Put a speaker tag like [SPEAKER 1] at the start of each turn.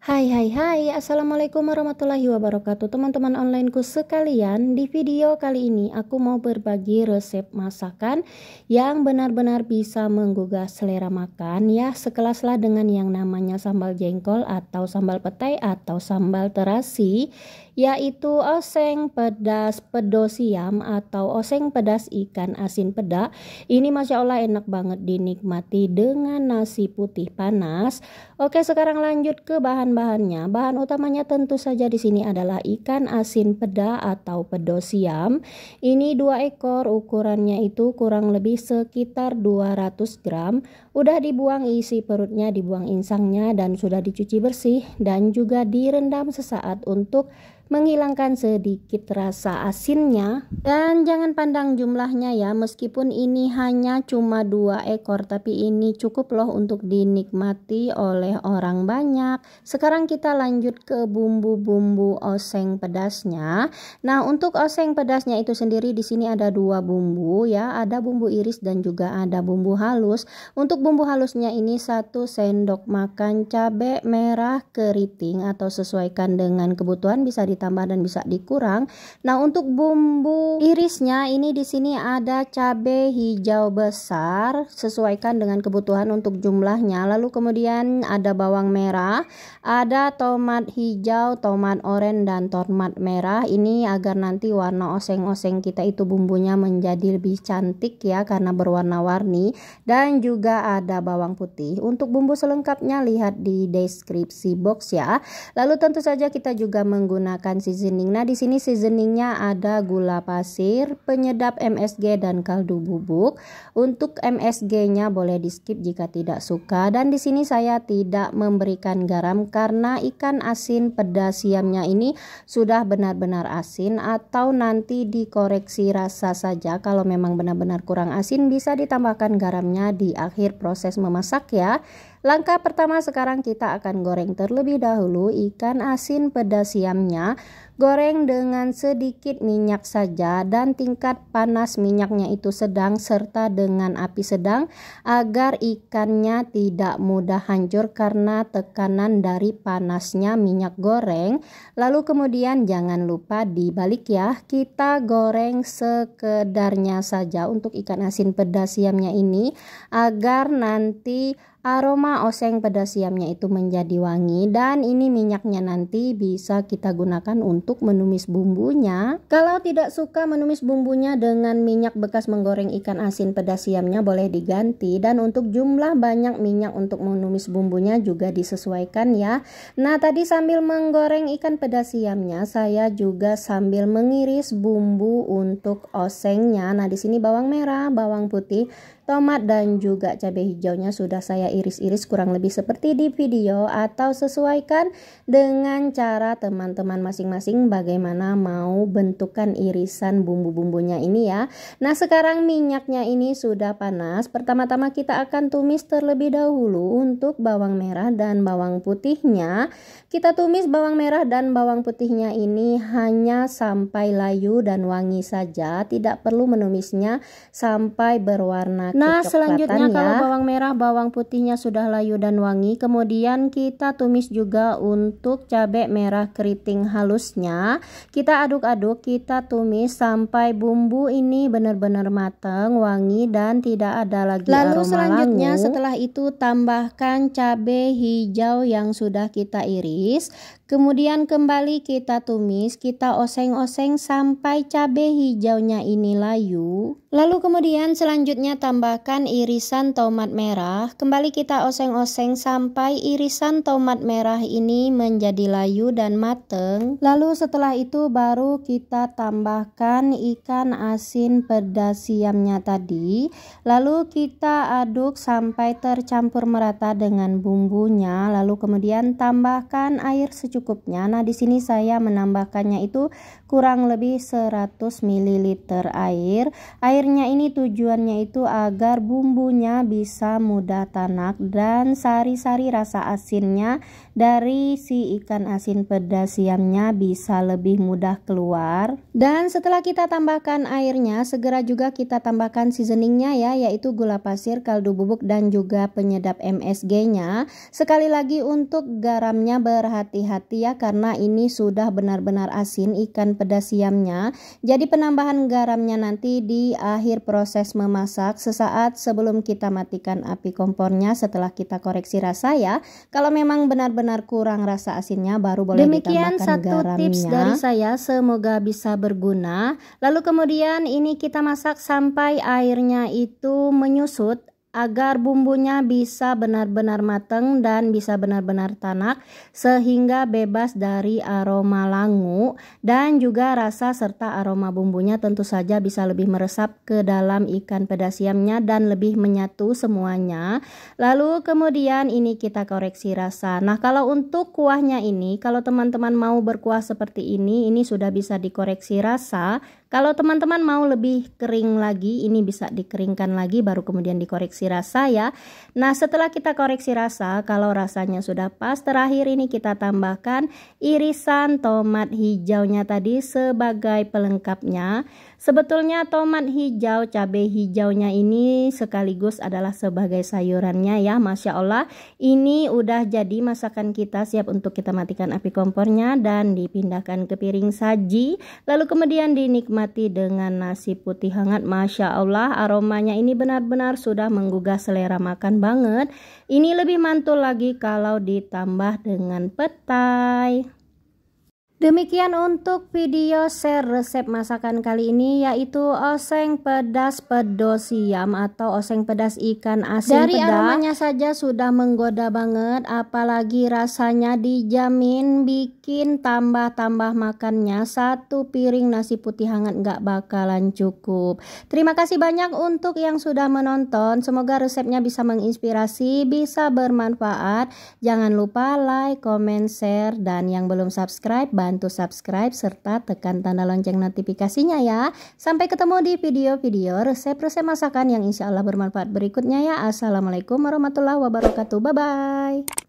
[SPEAKER 1] Hai, Assalamualaikum warahmatullahi wabarakatuh teman-teman onlineku sekalian. Di video kali ini aku mau berbagi resep masakan yang benar-benar bisa menggugah selera makan ya, sekelaslah dengan yang namanya sambal jengkol atau sambal petai atau sambal terasi, yaitu oseng pedas pedosiam atau oseng pedas ikan asin peda. Ini Masya Allah enak banget dinikmati dengan nasi putih panas. Oke, sekarang lanjut ke bahan-bahannya. Bahan utamanya tentu saja di sini adalah ikan asin peda atau pedosiam. Ini 2 ekor, ukurannya itu kurang lebih sekitar 200 gram. Udah dibuang isi perutnya, dibuang insangnya dan sudah dicuci bersih dan juga direndam sesaat untuk menghilangkan sedikit rasa asinnya. Dan jangan pandang jumlahnya ya, meskipun ini hanya cuma 2 ekor tapi ini cukup loh untuk dinikmati oleh orang banyak. Sekarang kita lanjut ke bumbu-bumbu oseng pedasnya. Nah, untuk oseng pedasnya itu sendiri di sini ada 2 bumbu ya, ada bumbu iris dan juga ada bumbu halus. Untuk bumbu halusnya ini 1 sendok makan cabai merah keriting atau sesuaikan dengan kebutuhan, bisa ditambah dan bisa dikurang. Nah, untuk bumbu irisnya ini di sini ada cabai hijau besar, sesuaikan dengan kebutuhan untuk jumlahnya. Lalu kemudian ada bawang merah, ada tomat hijau, tomat oranye dan tomat merah. Ini agar nanti warna oseng-oseng kita itu bumbunya menjadi lebih cantik ya, karena berwarna-warni. Dan juga ada bawang putih. Untuk bumbu selengkapnya lihat di deskripsi box ya. Lalu tentu saja kita juga menggunakan seasoning. Nah, di sini seasoningnya ada gula pasir, penyedap MSG dan kaldu bubuk. Untuk MSG-nya boleh di skip jika tidak suka. Dan di sini saya tidak memberikan garam karena ikan asin pedas siamnya ini sudah benar-benar asin, atau nanti dikoreksi rasa saja. Kalau memang benar-benar kurang asin bisa ditambahkan garamnya di akhir proses memasak ya. Langkah pertama sekarang kita akan goreng terlebih dahulu ikan asin pedas siamnya. Goreng dengan sedikit minyak saja dan tingkat panas minyaknya itu sedang serta dengan api sedang agar ikannya tidak mudah hancur karena tekanan dari panasnya minyak goreng. Lalu kemudian jangan lupa dibalik ya, kita goreng sekedarnya saja untuk ikan asin pedas siamnya ini agar nanti aroma oseng pedas siamnya itu menjadi wangi. Dan ini minyaknya nanti bisa kita gunakan untuk menumis bumbunya. Kalau tidak suka menumis bumbunya dengan minyak bekas menggoreng ikan asin pedas siamnya boleh diganti. Dan untuk jumlah banyak minyak untuk menumis bumbunya juga disesuaikan ya. Nah, tadi sambil menggoreng ikan pedas siamnya saya juga sambil mengiris bumbu untuk osengnya. Nah, di sini bawang merah, bawang putih, tomat dan juga cabai hijaunya sudah saya iris-iris kurang lebih seperti di video, atau sesuaikan dengan cara teman-teman masing-masing bagaimana mau bentukan irisan bumbu-bumbunya ini ya. Nah, sekarang minyaknya ini sudah panas. Pertama-tama kita akan tumis terlebih dahulu untuk bawang merah dan bawang putihnya. Kita tumis bawang merah dan bawang putihnya ini hanya sampai layu dan wangi saja, tidak perlu menumisnya sampai berwarna. Nah, selanjutnya ya, kalau bawang merah bawang putihnya sudah layu dan wangi, kemudian kita tumis juga untuk cabai merah keriting halusnya. Kita aduk-aduk, kita tumis sampai bumbu ini benar-benar matang, wangi dan tidak ada lagi aroma. Lalu selanjutnya setelah itu tambahkan cabai hijau yang sudah kita iris. Kemudian kembali kita tumis, kita oseng-oseng sampai cabai hijaunya ini layu. Lalu kemudian selanjutnya tambahkan irisan tomat merah. Kembali kita oseng-oseng sampai irisan tomat merah ini menjadi layu dan mateng. Lalu setelah itu baru kita tambahkan ikan asin pedas siamnya tadi. Lalu kita aduk sampai tercampur merata dengan bumbunya. Lalu kemudian tambahkan air secukupnya. Nah, di sini saya menambahkannya itu kurang lebih 100 ml air. Air Airnya ini tujuannya itu agar bumbunya bisa mudah tanak dan sari-sari rasa asinnya dari si ikan asin pedas siamnya bisa lebih mudah keluar. Dan setelah kita tambahkan airnya, segera juga kita tambahkan seasoningnya ya, yaitu gula pasir, kaldu bubuk, dan juga penyedap MSG-nya. Sekali lagi untuk garamnya berhati-hati ya, karena ini sudah benar-benar asin ikan pedas siamnya. Jadi penambahan garamnya nanti di akhir proses memasak sesaat sebelum kita matikan api kompornya setelah kita koreksi rasa ya. Kalau memang benar-benar kurang rasa asinnya baru boleh
[SPEAKER 2] Demikian
[SPEAKER 1] ditambahkan
[SPEAKER 2] satu
[SPEAKER 1] garamnya.
[SPEAKER 2] tips dari
[SPEAKER 1] saya, semoga bisa berguna. Lalu kemudian ini kita masak sampai airnya itu menyusut agar bumbunya bisa benar-benar matang dan bisa benar-benar tanak sehingga bebas dari aroma langu dan juga rasa serta aroma bumbunya tentu saja bisa lebih meresap ke dalam ikan pedas siamnya dan lebih menyatu semuanya. Lalu kemudian ini kita koreksi rasa. Nah, kalau untuk kuahnya ini, kalau teman-teman mau berkuah seperti ini sudah bisa dikoreksi rasa. Kalau teman-teman mau lebih kering lagi, ini bisa dikeringkan lagi baru kemudian dikoreksi rasa ya. Nah, setelah kita koreksi rasa, kalau rasanya sudah pas, terakhir ini kita tambahkan irisan tomat hijaunya tadi sebagai pelengkapnya. Sebetulnya tomat hijau, cabai hijaunya ini sekaligus adalah sebagai sayurannya ya. Masya Allah, ini udah jadi masakan kita, siap untuk kita matikan api kompornya dan dipindahkan ke piring saji. Lalu kemudian dinikmati dengan nasi putih hangat. Masya Allah, aromanya ini benar-benar sudah menggugah selera makan banget. Ini lebih mantul lagi kalau ditambah dengan petai. Demikian untuk video share resep masakan kali ini, yaitu oseng pedas pedo siam atau oseng pedas ikan asin
[SPEAKER 2] Dari
[SPEAKER 1] pedas.
[SPEAKER 2] aromanya
[SPEAKER 1] saja sudah menggoda banget, apalagi rasanya dijamin bikin tambah-tambah makannya. Satu piring nasi putih hangat nggak bakalan cukup. Terima kasih banyak untuk yang sudah menonton. Semoga resepnya bisa menginspirasi, bisa bermanfaat. Jangan lupa like, comment, share, dan yang belum subscribe bantu subscribe serta tekan tanda lonceng notifikasinya ya. Sampai ketemu di video-video resep-resep masakan yang insya Allah bermanfaat berikutnya ya. Assalamualaikum warahmatullahi wabarakatuh. Bye bye.